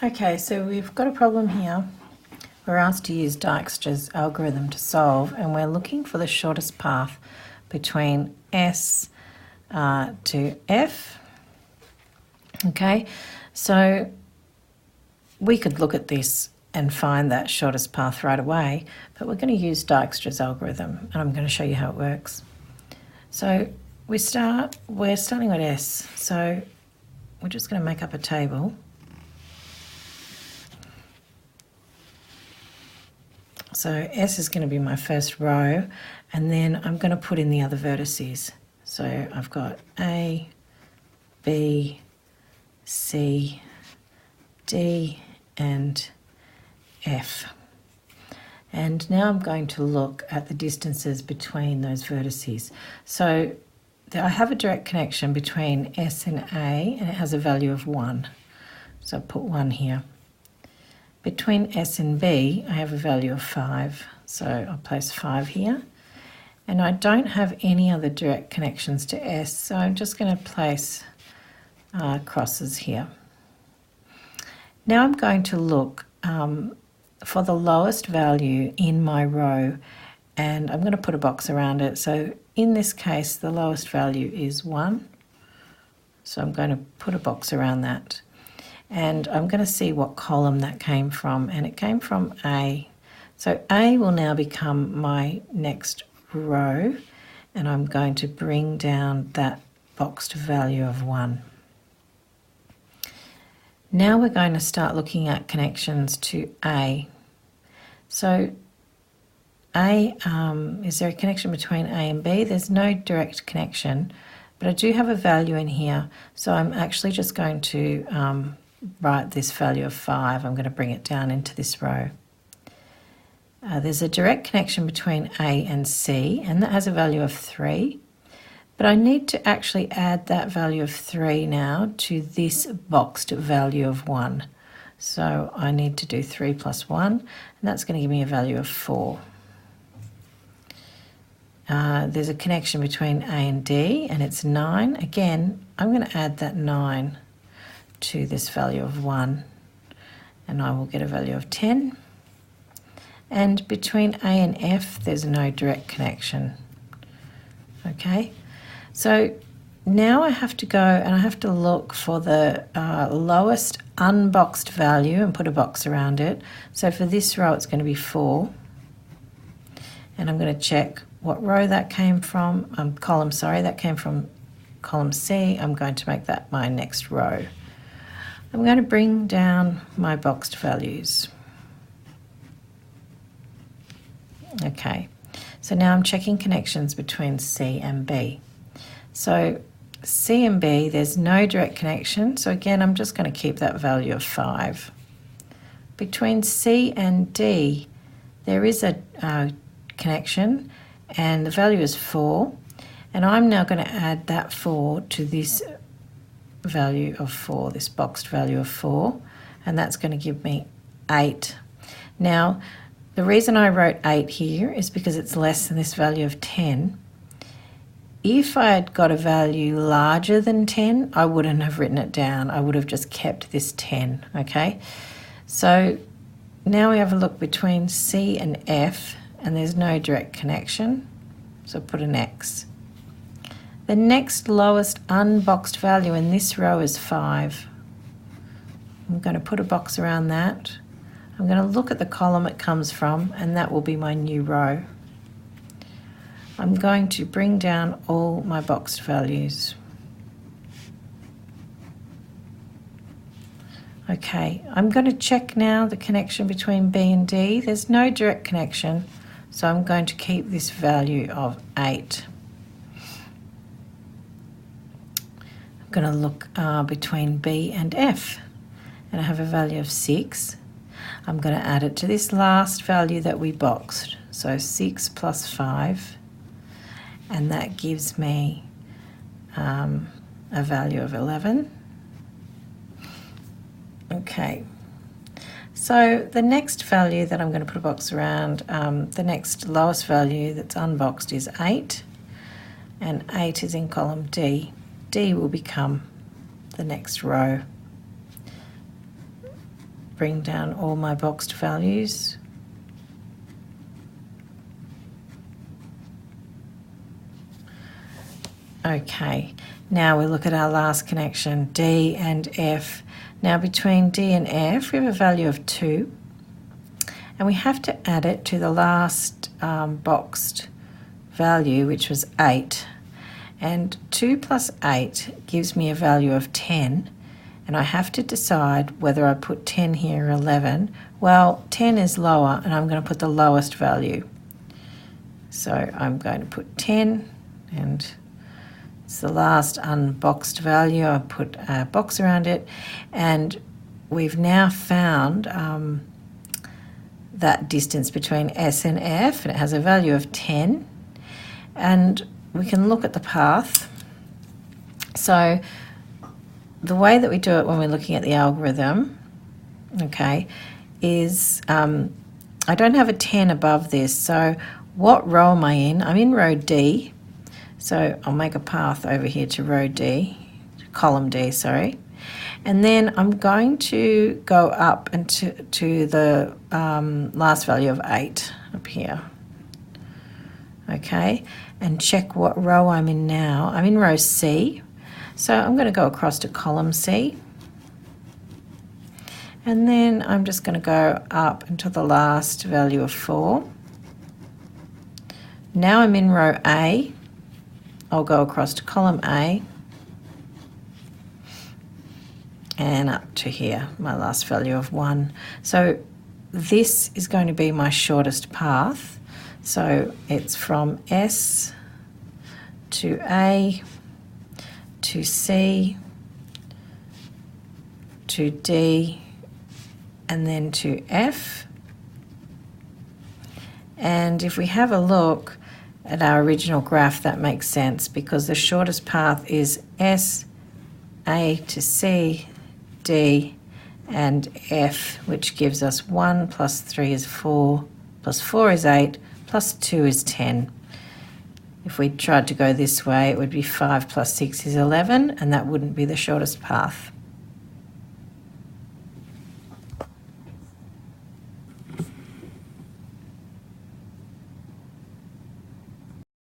Okay, so we've got a problem here. We're asked to use Dijkstra's algorithm to solve, and we're looking for the shortest path between S to F. Okay, so we could look at this and find that shortest path right away, but we're going to use Dijkstra's algorithm, and I'm going to show you how it works. So we're starting at S, so we're just going to make up a table. So S is going to be my first row, and then I'm going to put in the other vertices. So I've got A, B, C, D, and F. And now I'm going to look at the distances between those vertices. So I have a direct connection between S and A, and it has a value of 1. So I'll put 1 here. Between S and B, I have a value of 5, so I'll place 5 here. And I don't have any other direct connections to S, so I'm just going to place crosses here. Now I'm going to look for the lowest value in my row, and I'm going to put a box around it. So in this case, the lowest value is 1, so I'm going to put a box around that. And I'm going to see what column that came from, and it came from A. So A will now become my next row, and I'm going to bring down that boxed value of 1. Now we're going to start looking at connections to A. So A, is there a connection between A and B? There's no direct connection, but I do have a value in here, so I'm actually just going to write this value of 5. I'm going to bring it down into this row. There's a direct connection between A and C, and that has a value of 3. But I need to actually add that value of 3 now to this boxed value of 1. So I need to do 3 plus 1, and that's going to give me a value of 4. There's a connection between A and D, and it's 9. Again, I'm going to add that 9 to this value of 1, and I will get a value of 10. And between A and F, there's no direct connection. Okay, so now I have to go and I have to look for the lowest unboxed value and put a box around it. So for this row, it's going to be 4. And I'm going to check what row that came from, column, sorry, that came from column C. I'm going to make that my next row. I'm going to bring down my boxed values. Okay, so now I'm checking connections between C and B. So C and B, there's no direct connection, so again I'm just going to keep that value of 5. Between C and D, there is a connection, and the value is 4, and I'm now going to add that 4 to this value of 4, this boxed value of 4, and that's going to give me 8. Now, the reason I wrote 8 here is because it's less than this value of 10. If I had got a value larger than 10, I wouldn't have written it down. I would have just kept this 10, okay? So now we have a look between C and F, and there's no direct connection, so put an X. The next lowest unboxed value in this row is 5. I'm going to put a box around that. I'm going to look at the column it comes from, and that will be my new row. I'm going to bring down all my boxed values. Okay, I'm going to check now the connection between B and D. There's no direct connection, so I'm going to keep this value of 8. I'm going to look between B and F, and I have a value of 6. I'm going to add it to this last value that we boxed, so 6 plus 5, and that gives me a value of 11. Okay, so the next value that I'm going to put a box around, the next lowest value that's unboxed is 8, and 8 is in column D. D will become the next row. bring down all my boxed values. Okay, now we look at our last connection, D and F. Now between D and F, we have a value of 2, and we have to add it to the last boxed value, which was 8. And 2 plus 8 gives me a value of 10, and I have to decide whether I put 10 here or 11. Well, 10 is lower, and I'm going to put the lowest value. So I'm going to put 10, and it's the last unboxed value. I put a box around it, and we've now found that distance between S and F, and it has a value of 10. And we can look at the path. So the way that we do it when we're looking at the algorithm, okay, is I don't have a 10 above this. So what row am I in? I'm in row D. So I'll make a path over here to row D, column D, sorry. And then I'm going to go up and to the last value of 8 up here. Okay, and check what row I'm in now. I'm in row C. So I'm going to go across to column C. And then I'm just going to go up until the last value of 4. Now I'm in row A. I'll go across to column A and up to here, my last value of 1. So this is going to be my shortest path. So it's from S to A to C to D and then to F. And if we have a look at our original graph, that makes sense because the shortest path is S, A to C, D and F, which gives us 1 plus 3 is 4, plus 4 is 8, plus 2 is 10. If we tried to go this way, it would be 5 plus 6 is 11, and that wouldn't be the shortest path.